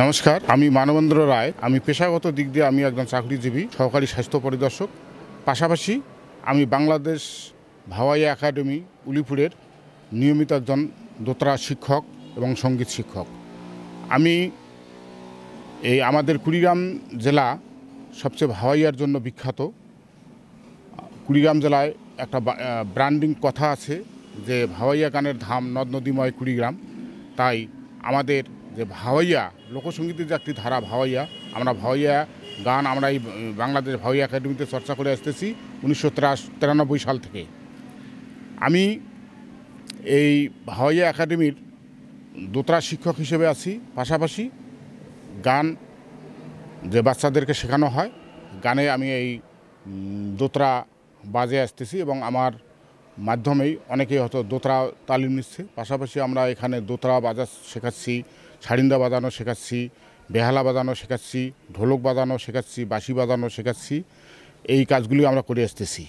নমস্কার, আমি মানবেন্দ্র রায়। আমি পেশাগত দিক দিয়ে আমি একজন চাকরিজীবী, সহকারী স্বাস্থ্য পরিদর্শক। পাশাপাশি আমি বাংলাদেশ ভাওয়াইয়া একাডেমি উলিপুরের নিয়মিত একজন দোতরা শিক্ষক এবং সঙ্গীত শিক্ষক। আমি আমাদের কুড়িগ্রাম জেলা সবচেয়ে ভাওয়াইয়ার জন্য বিখ্যাত। কুড়িগ্রাম জেলায় একটা ব্র্যান্ডিং কথা আছে যে ভাওয়াইয়া গানের ধাম, নদ নদীময় কুড়িগ্রাম। তাই আমাদের যে ভাওয়াইয়া লোকসঙ্গীতের যে একটি ধারা ভাওয়াইয়া, আমরা ভাওয়াইয়া গান আমরা এই বাংলাদেশ ভাওয়াইয়া একাডেমিতে চর্চা করে আসতেছি 1993 সাল থেকে। আমি এই ভাওয়াইয়া একাডেমির দোতরা শিক্ষক হিসেবে আছি। পাশাপাশি গান যে বাচ্চাদেরকে শেখানো হয়, গানে আমি এই দোতরা বাজে আসতেছি এবং আমার মাধ্যমেই অনেকেই হয়তো দোতরা তালিম নিচ্ছে। পাশাপাশি আমরা এখানে দোতরা বাজা শেখাচ্ছি, সারিন্দা বাজানো শেখাচ্ছি, বেহালা বাজানো শেখাচ্ছি, ঢোলক বাজানো শেখাচ্ছি, বাঁশি বাজানো শেখাচ্ছি। এই কাজগুলি আমরা করে আসতেছি।